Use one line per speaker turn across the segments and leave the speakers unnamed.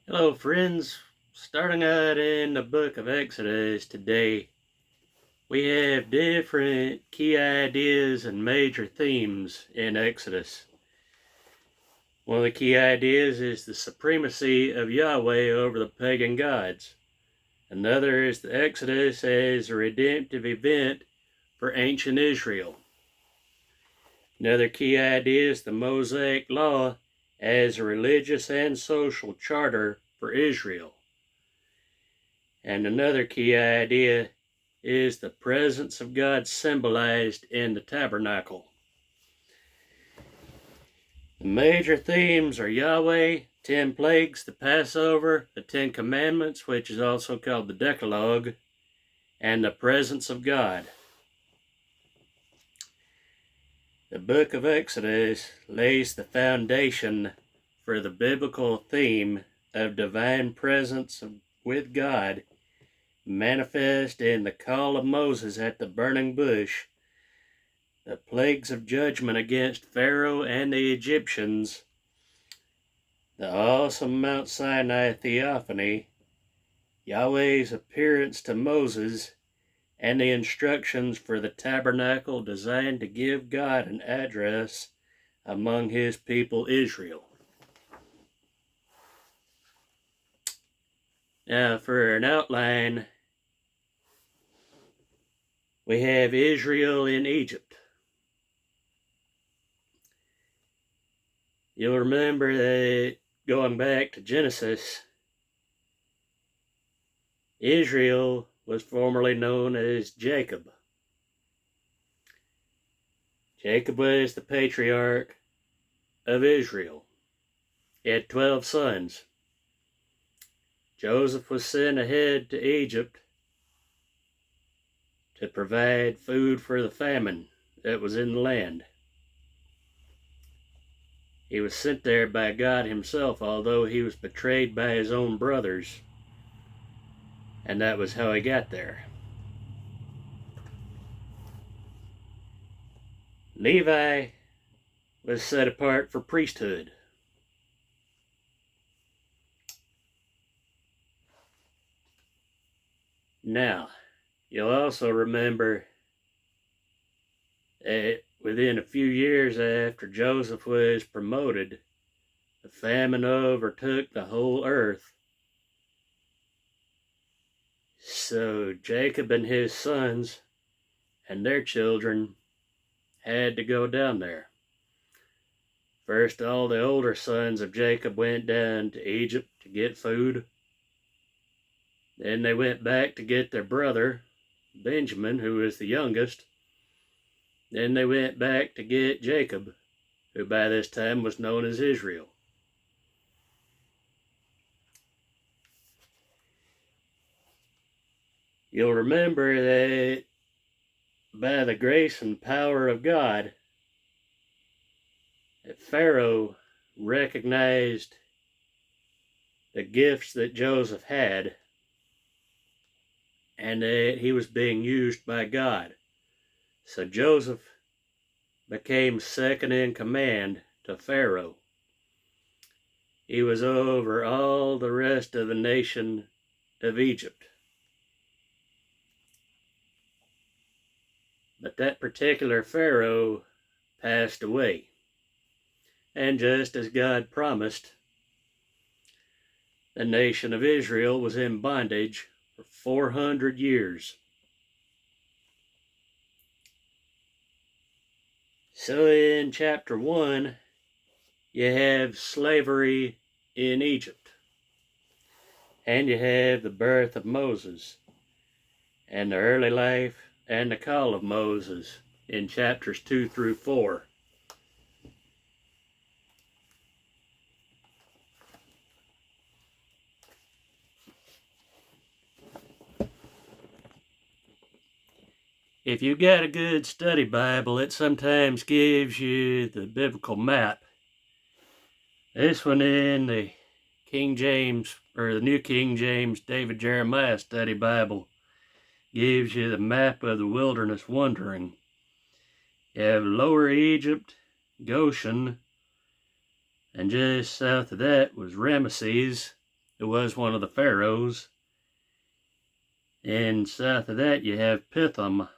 Hello, friends. Starting out in the book of Exodus today, we have different key ideas and major themes in Exodus. One of the key ideas is the supremacy of Yahweh over the pagan gods. Another is the Exodus as a redemptive event for ancient Israel. Another key idea is the Mosaic Law as a religious and social charter for Israel. And another key idea is the presence of God symbolized in the tabernacle. The major themes are Yahweh, 10 plagues, the Passover, the 10 commandments, which is also called the Decalogue, and the presence of God. The book of Exodus lays the foundation for the biblical theme of divine presence with God manifest in the call of Moses at the burning bush, the plagues of judgment against Pharaoh and the Egyptians, the awesome Mount Sinai theophany, Yahweh's appearance to Moses, and the instructions for the tabernacle designed to give God an address among his people Israel. Now, for an outline, we have Israel in Egypt. You'll remember that going back to Genesis, Israel was formerly known as Jacob. Jacob was the patriarch of Israel. He had 12 sons. Joseph was sent ahead to Egypt to provide food for the famine that was in the land. He was sent there by God himself, although he was betrayed by his own brothers, and that was how he got there. Levi was set apart for priesthood. Now, you'll also remember that within a few years after Joseph was promoted, the famine overtook the whole earth. So Jacob and his sons and their children had to go down there. First, all the older sons of Jacob went down to Egypt to get food. Then they went back to get their brother, Benjamin, who was the youngest. Then they went back to get Jacob, who by this time was known as Israel. You'll remember that by the grace and power of God, that Pharaoh recognized the gifts that Joseph had and that he was being used by God. So Joseph became second in command to Pharaoh. He was over all the rest of the nation of Egypt. But that particular Pharaoh passed away. And just as God promised, the nation of Israel was in bondage for 400 years. So in chapter 1, you have slavery in Egypt. And you have the birth of Moses and the early life and the call of Moses in chapters 2 through 4. If you've got a good study Bible, it sometimes gives you the biblical map. This one in the King James, or the New King James David Jeremiah Study Bible, gives you the map of the wilderness wandering. You have Lower Egypt, Goshen, and just south of that was Ramesses, It was one of the pharaohs. And south of that you have Pithom.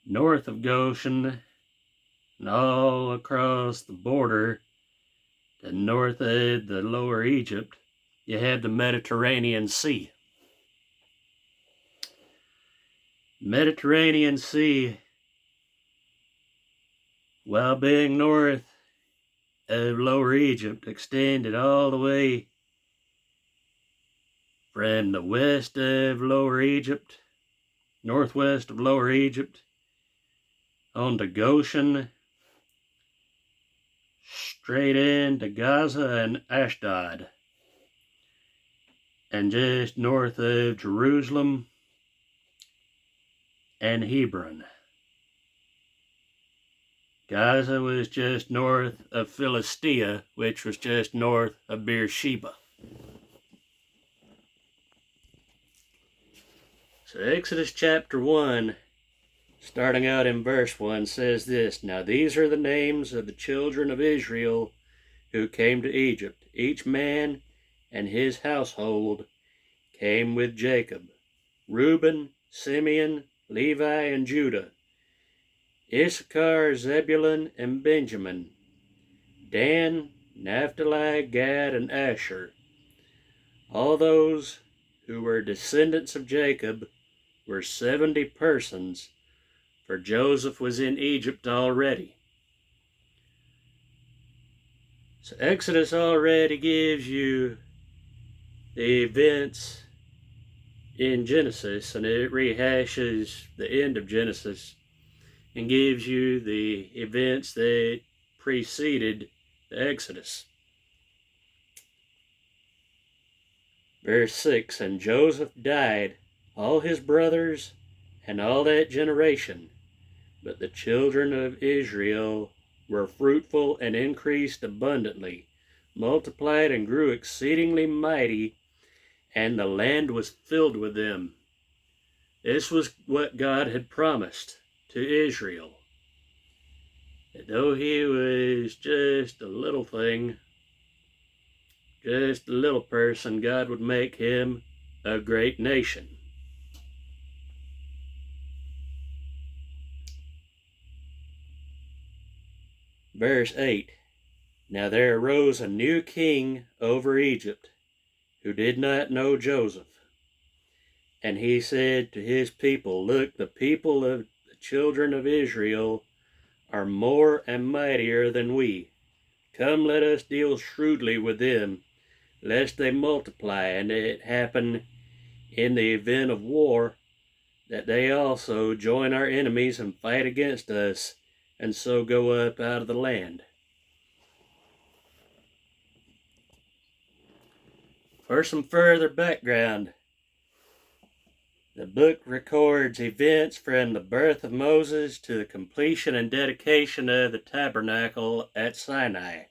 North of Goshen and all across the border to north of the lower Egypt, you have the Mediterranean Sea. Mediterranean Sea, while being north of lower Egypt, extended all the way from the west of lower Egypt, northwest of lower Egypt, on to Goshen, straight into Gaza and Ashdod, and just north of Jerusalem and Hebron. Gaza was just north of Philistia, which was just north of Beersheba. So Exodus chapter 1, starting out in verse 1, says this: Now these are the names of the children of Israel who came to Egypt. Each man and his household came with Jacob: Reuben, Simeon, Levi, and Judah; Issachar, Zebulun, and Benjamin; Dan, Naphtali, Gad, and Asher. All those who were descendants of Jacob were 70 persons, for Joseph was in Egypt already. So Exodus already gives you the events in Genesis, and it rehashes the end of Genesis and gives you the events that preceded the Exodus. Verse 6, And Joseph died, all his brothers, and all that generation. But the children of Israel were fruitful and increased abundantly, multiplied and grew exceedingly mighty, and the land was filled with them. This was what God had promised to Israel. That though he was just a little thing, just a little person, God would make him a great nation. Verse 8, Now there arose a new king over Egypt, who did not know Joseph. And he said to his people, Look, the people of the children of Israel are more and mightier than we. Come, let us deal shrewdly with them, lest they multiply, and it happen in the event of war that they also join our enemies and fight against us, and so go up out of the land. For some further background, the book records events from the birth of Moses to the completion and dedication of the tabernacle at Sinai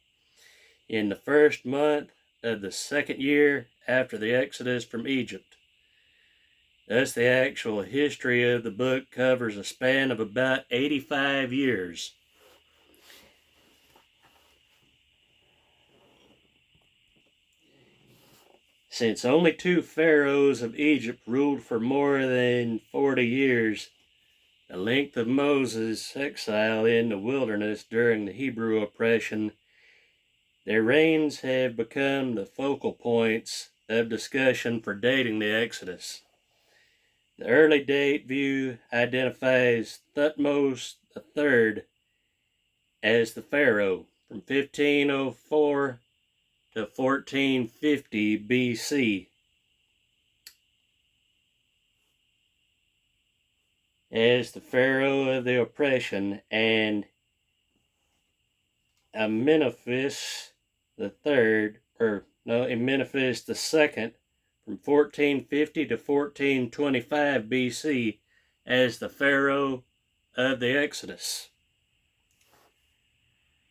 in the first month of the second year after the Exodus from Egypt. Thus, the actual history of the book covers a span of about 85 years. Since only 2 pharaohs of Egypt ruled for more than 40 years, the length of Moses' exile in the wilderness during the Hebrew oppression, their reigns have become the focal points of discussion for dating the Exodus. The early date view identifies Thutmose III as the pharaoh from 1504 to 1450 BC as the pharaoh of the oppression, and Amenophis II from 1450 to 1425 BC as the pharaoh of the Exodus.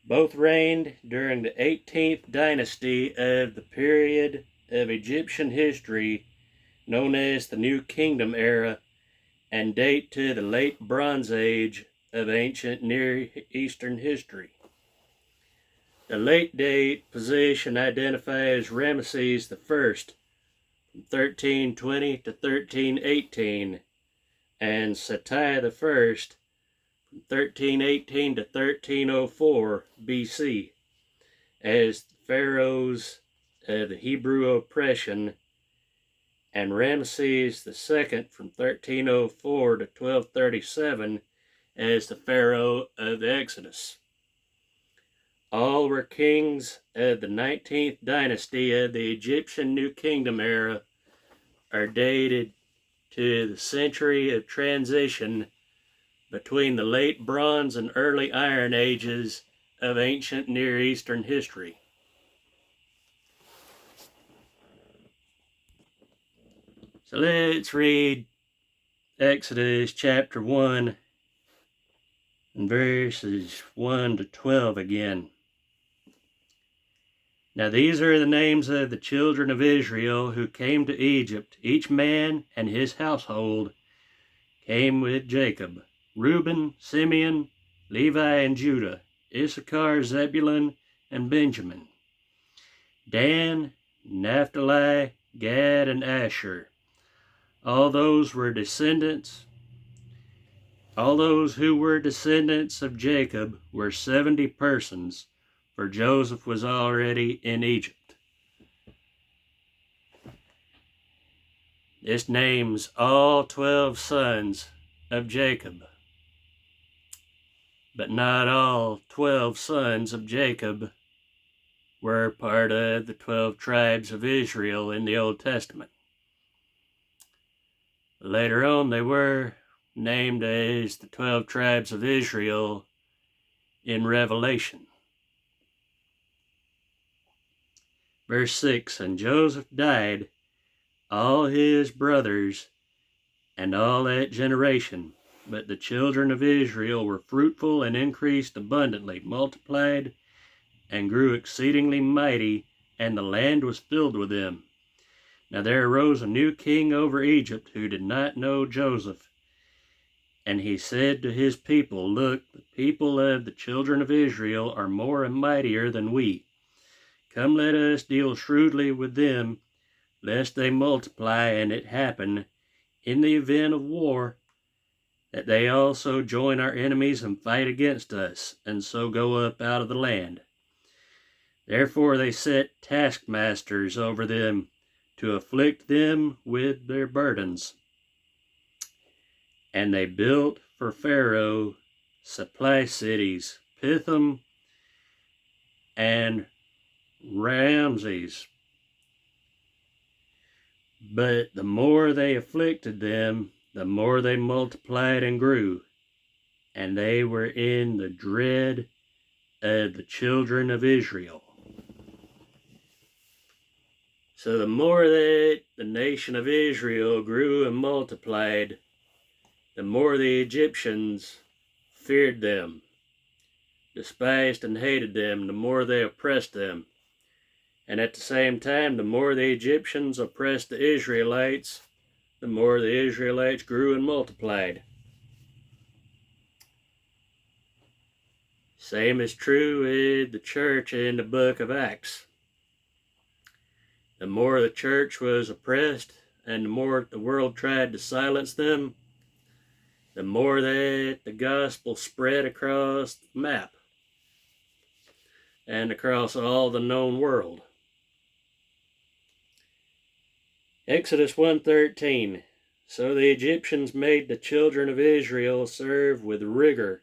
Both reigned during the 18th dynasty of the period of Egyptian history known as the New Kingdom era, and date to the late Bronze Age of ancient Near Eastern history. The late date position identifies Ramesses I from 1320 to 1318 and Seti I from 1318 to 1304 BC as the pharaohs of the Hebrew oppression, and Ramesses II from 1304 to 1237 as the pharaoh of the Exodus. All were kings of the 19th dynasty of the Egyptian New Kingdom era, are dated to the century of transition between the late Bronze and early Iron Ages of ancient Near Eastern history. So let's read Exodus chapter 1 and verses 1 to 12 again. Now these are the names of the children of Israel who came to Egypt. Each man and his household came with Jacob: Reuben, Simeon, Levi, and Judah; Issachar, Zebulun, and Benjamin; Dan, Naphtali, Gad, and Asher. All those who were descendants of Jacob were 70 persons, for Joseph was already in Egypt. This names all 12 sons of Jacob, but not all 12 sons of Jacob were part of the 12 tribes of Israel in the Old Testament. Later on, they were named as the 12 tribes of Israel in Revelation. Verse 6, and Joseph died, all his brothers, and all that generation. But the children of Israel were fruitful and increased abundantly, multiplied and grew exceedingly mighty, and the land was filled with them. Now there arose a new king over Egypt who did not know Joseph. And he said to his people, look, the people of the children of Israel are more and mightier than we. Come, let us deal shrewdly with them, lest they multiply, and it happen, in the event of war, that they also join our enemies and fight against us, and so go up out of the land. Therefore they set taskmasters over them, to afflict them with their burdens. And they built for Pharaoh supply cities, Pithom and Ramses. But the more they afflicted them, the more they multiplied and grew, and they were in the dread of the children of Israel. So the more that the nation of Israel grew and multiplied, the more the Egyptians feared them, despised and hated them, the more they oppressed them. And at the same time, the more the Egyptians oppressed the Israelites, the more the Israelites grew and multiplied. Same is true with the church in the book of Acts. The more the church was oppressed and the more the world tried to silence them, the more that the gospel spread across the map and across all the known world. Exodus 1:13. So the Egyptians made the children of Israel serve with rigor,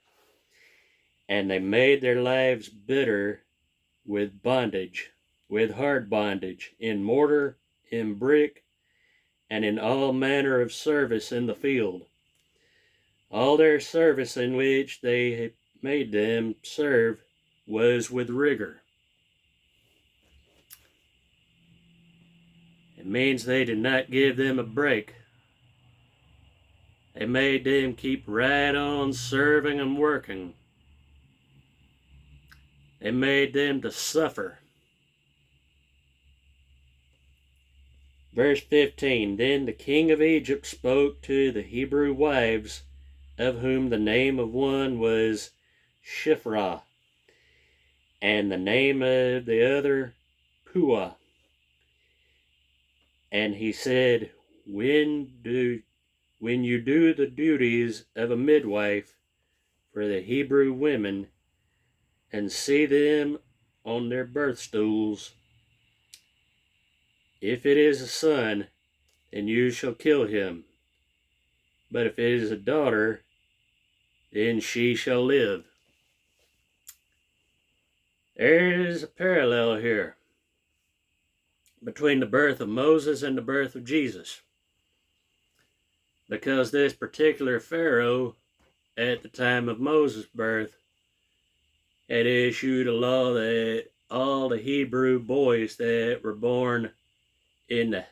and they made their lives bitter with bondage, with hard bondage, in mortar, in brick, and in all manner of service in the field. All their service in which they made them serve was with rigor. It means they did not give them a break. They made them keep right on serving and working. They made them to suffer. Verse 15, then the king of Egypt spoke to the Hebrew wives, of whom the name of one was Shiphrah, and the name of the other Puah. And he said, when you do the duties of a midwife for the Hebrew women, and see them on their birth stools, if it is a son, then you shall kill him. But if it is a daughter, then she shall live. There is a parallel here between the birth of Moses and the birth of Jesus, because this particular Pharaoh at the time of Moses' birth had issued a law that all the Hebrew boys that were born in the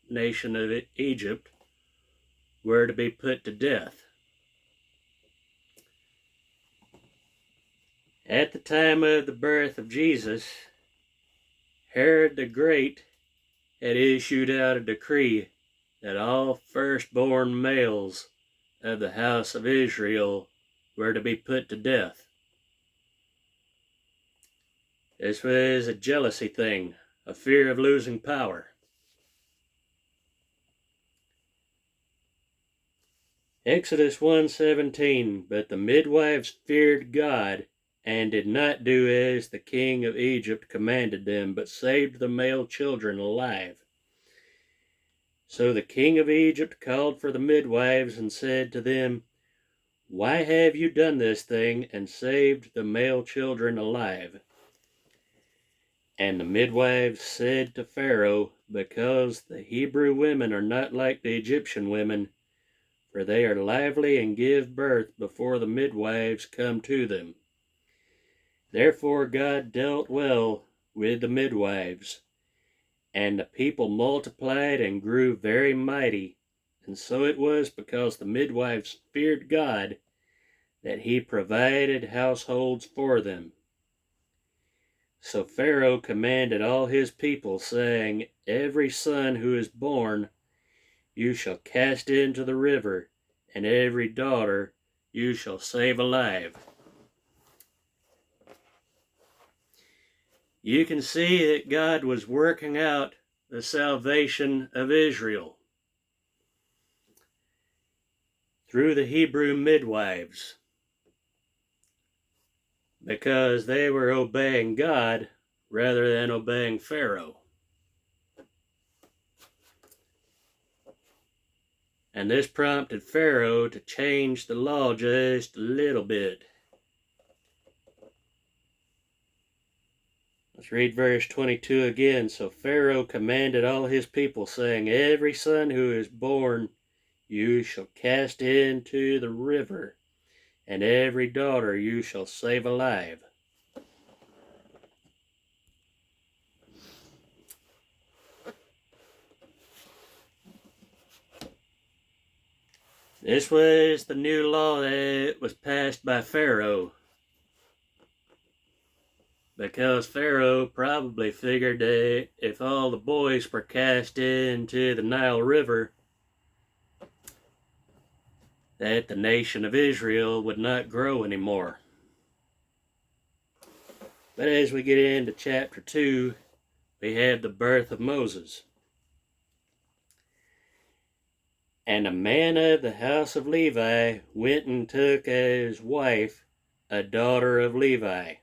nation of Egypt were to be put to death. At the time of the birth of Jesus, Herod the Great had issued out a decree that all firstborn males of the house of Israel were to be put to death. This was a jealousy thing, a fear of losing power. Exodus 1:17, but the midwives feared God and did not do as the king of Egypt commanded them, but saved the male children alive. So the king of Egypt called for the midwives and said to them, why have you done this thing and saved the male children alive? And the midwives said to Pharaoh, because the Hebrew women are not like the Egyptian women, for they are lively and give birth before the midwives come to them. Therefore God dealt well with the midwives, and the people multiplied and grew very mighty. And so it was because the midwives feared God that he provided households for them. So Pharaoh commanded all his people, saying, every son who is born you shall cast into the river, and every daughter you shall save alive. You can see that God was working out the salvation of Israel through the Hebrew midwives, because they were obeying God rather than obeying Pharaoh. And this prompted Pharaoh to change the law just a little bit. Let's read verse 22 again. So Pharaoh commanded all his people, saying, every son who is born you shall cast into the river, and every daughter you shall save alive. This was the new law that was passed by Pharaoh, because Pharaoh probably figured that if all the boys were cast into the Nile River, that the nation of Israel would not grow anymore. But as we get into chapter 2, we have the birth of Moses. And a man of the house of Levi went and took as wife a daughter of Levi.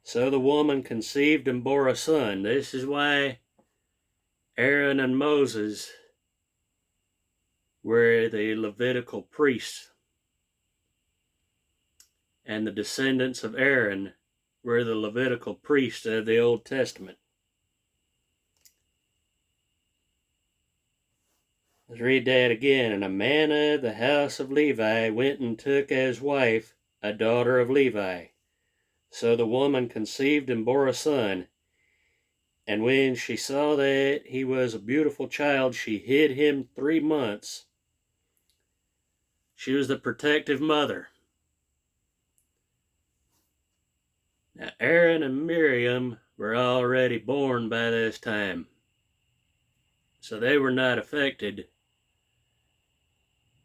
So the woman conceived and bore a son. This is why Aaron and Moses were the Levitical priests, and the descendants of Aaron were the Levitical priests of the Old Testament. Let's read that again. And a man of the house of Levi went and took as wife a daughter of Levi. So the woman conceived and bore a son. And when she saw that he was a beautiful child, she hid him 3 months. She was the protective mother. Now Aaron and Miriam were already born by this time, so they were not affected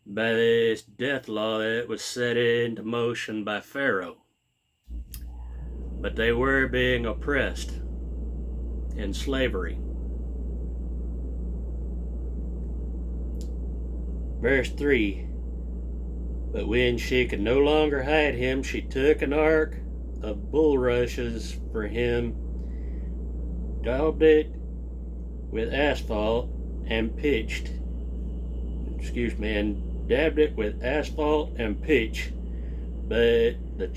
by this death law that was set into motion by Pharaoh. but they were being oppressed in slavery. Verse 3, but when she could no longer hide him, she took an ark of bulrushes for him, daubed it with asphalt and dabbed it with asphalt and pitch, but put the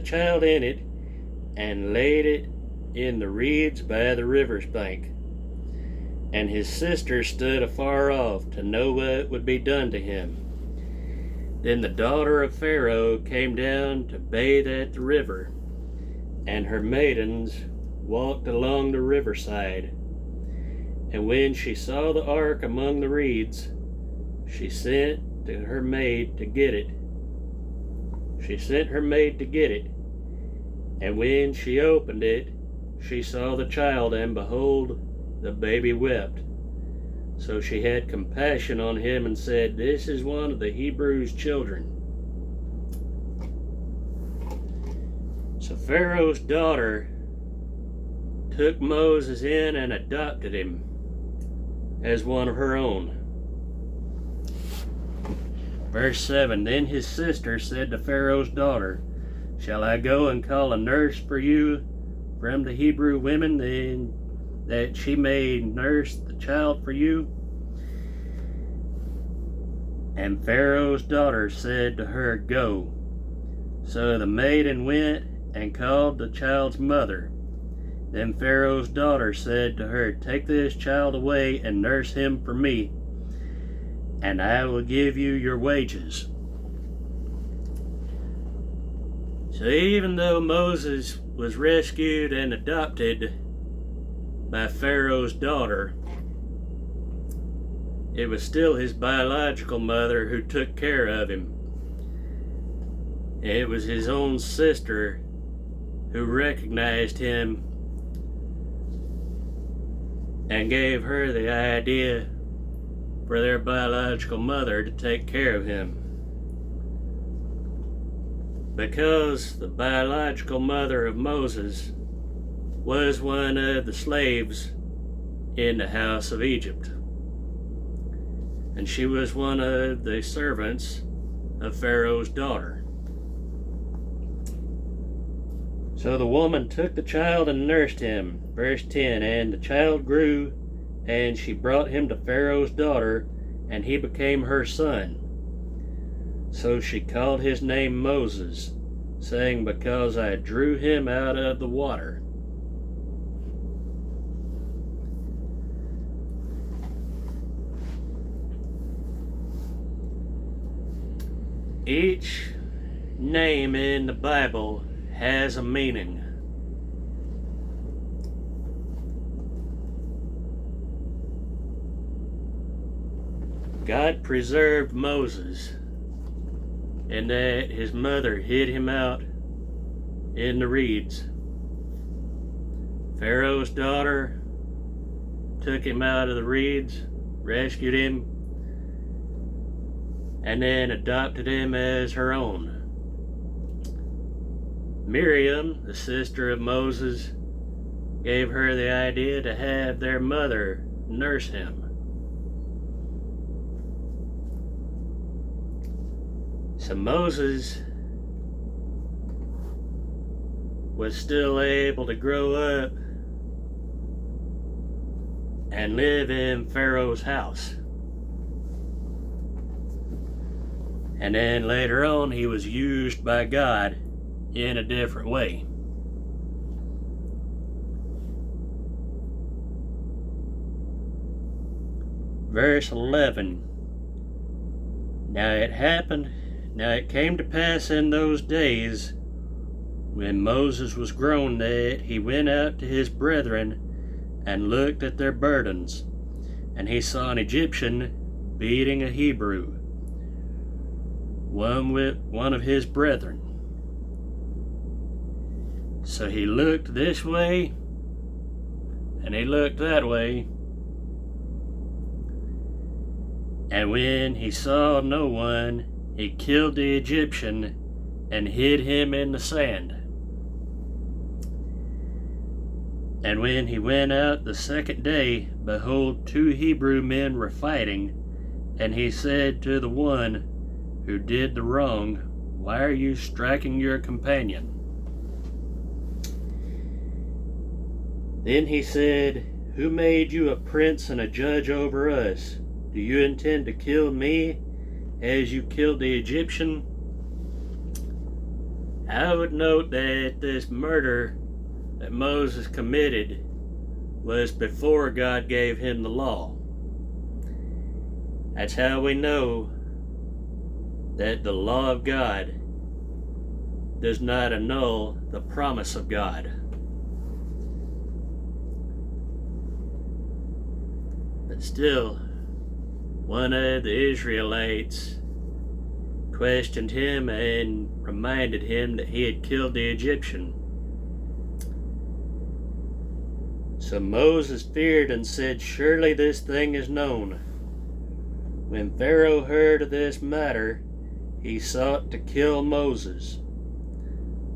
child in it, and laid it in the reeds by the river's bank. And his sister stood afar off to know what would be done to him. Then the daughter of Pharaoh came down to bathe at the river, and her maidens walked along the riverside. And when she saw the ark among the reeds, she sent her maid to get it. And when she opened it, she saw the child, and behold, the baby wept. So she had compassion on him and said, "This is one of the Hebrews' children." So Pharaoh's daughter took Moses in and adopted him as one of her own. Verse 7, then his sister said to Pharaoh's daughter, "Shall I go and call a nurse for you from the Hebrew women, then that she may nurse the child for you?" And Pharaoh's daughter said to her, "Go." So the maiden went and called the child's mother. Then Pharaoh's daughter said to her, "Take this child away and nurse him for me, and I will give you your wages." So even though Moses was rescued and adopted by Pharaoh's daughter, it was still his biological mother who took care of him. It was his own sister who recognized him and gave her the idea for their biological mother to take care of him. Because the biological mother of Moses was one of the slaves in the house of Egypt, and she was one of the servants of Pharaoh's daughter. So the woman took the child and nursed him. Verse 10, and the child grew, and she brought him to Pharaoh's daughter, and he became her son. So she called his name Moses, saying, "Because I drew him out of the water." Each name in the Bible has a meaning. God preserved Moses in that his mother hid him out in the reeds. Pharaoh's daughter took him out of the reeds, rescued him, and then adopted him as her own. Miriam, the sister of Moses, gave her the idea to have their mother nurse him. So Moses was still able to grow up and live in Pharaoh's house. And then later on, he was used by God in a different way. Verse 11. Now it came to pass in those days, when Moses was grown, that he went out to his brethren and looked at their burdens, and he saw an Egyptian beating a Hebrew, one of his brethren. So he looked this way, and he looked that way, and when he saw no one, he killed the Egyptian and hid him in the sand. And when he went out the second day, behold, 2 Hebrew men were fighting. And he said to the one who did the wrong, Why are you striking your companion? Then he said, Who made you a prince and a judge over us? Do you intend to kill me as you killed the Egyptian? I would note that this murder that Moses committed was before God gave him the law. That's how we know that the law of God does not annul the promise of God. But still, one of the Israelites questioned him and reminded him that he had killed the Egyptian. So Moses feared and said, Surely this thing is known. When Pharaoh heard of this matter, he sought to kill Moses.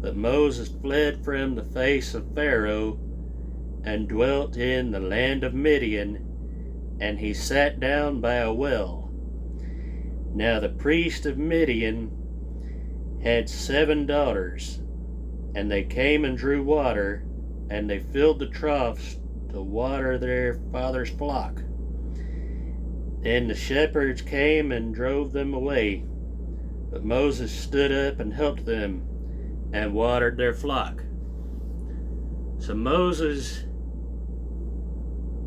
But Moses fled from the face of Pharaoh and dwelt in the land of Midian, and he sat down by a well. Now the priest of Midian had 7 daughters, and they came and drew water, and they filled the troughs to water their father's flock. Then the shepherds came and drove them away, but Moses stood up and helped them and watered their flock. So Moses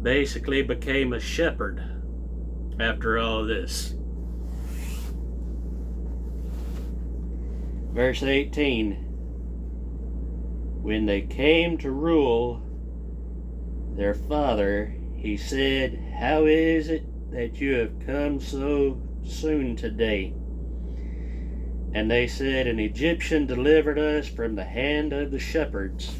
basically became a shepherd after all this. Verse 18, When they came to rule their father, he said, How is it that you have come so soon today? And they said, An Egyptian delivered us from the hand of the shepherds.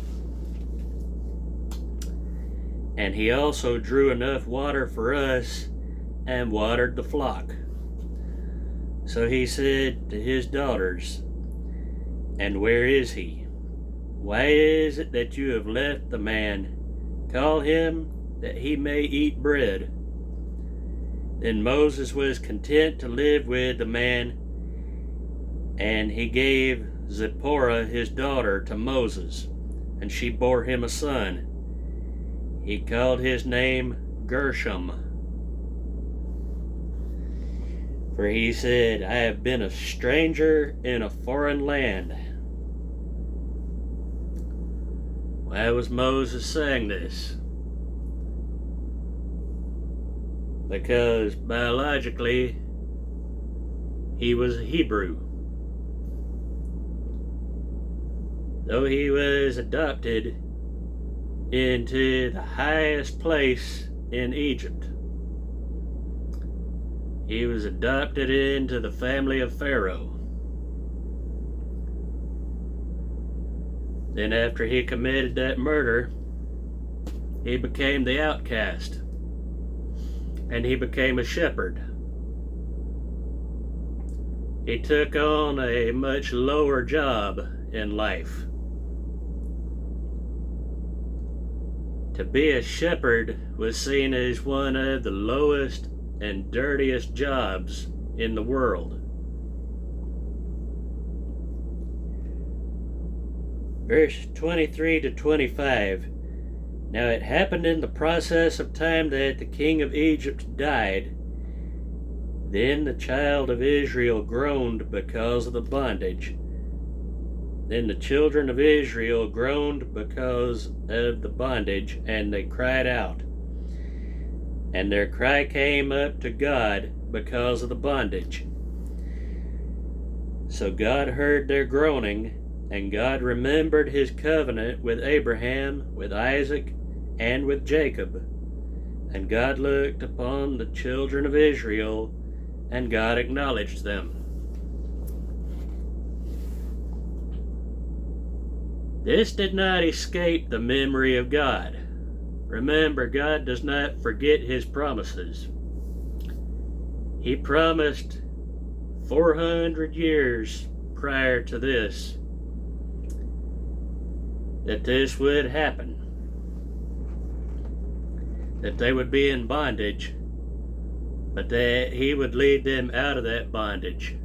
And he also drew enough water for us and watered the flock. So he said to his daughters, And where is he? Why is it that you have left the man? Call him, that he may eat bread. Then Moses was content to live with the man, and he gave Zipporah his daughter to Moses, and she bore him a son. He called his name Gershom, for he said, I have been a stranger in a foreign land. Why was Moses saying this? Because biologically, he was a Hebrew. Though he was adopted into the highest place in Egypt, he was adopted into the family of Pharaoh. Then after he committed that murder, he became the outcast, and he became a shepherd. He took on a much lower job in life. To be a shepherd was seen as one of the lowest and dirtiest jobs in the world. Verse 23 to 25. Now it happened in the process of time that the king of Egypt died. Then the child of Israel groaned because of the bondage. Then the children of Israel groaned because of the bondage, and they cried out. And their cry came up to God because of the bondage. So God heard their groaning, and God remembered his covenant with Abraham, with Isaac, and with Jacob. And God looked upon the children of Israel, and God acknowledged them. This did not escape the memory of God. Remember, God does not forget his promises. He promised 400 years prior to this that this would happen. that they would be in bondage, but that he would lead them out of that bondage.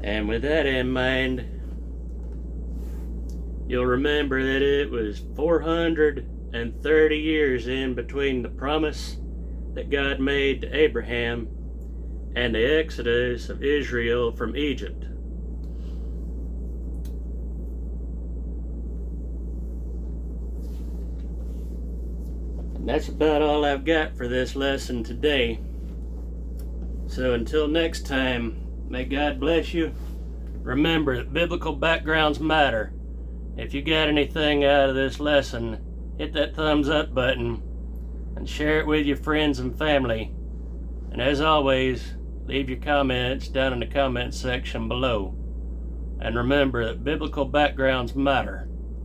And with that in mind, you'll remember that it was 430 years in between the promise that God made to Abraham and the exodus of Israel from Egypt. And that's about all I've got for this lesson today. So until next time, may God bless you. Remember that biblical backgrounds matter. If you got anything out of this lesson, hit that thumbs up button and share it with your friends and family. And as always, leave your comments down in the comments section below. And remember that biblical backgrounds matter.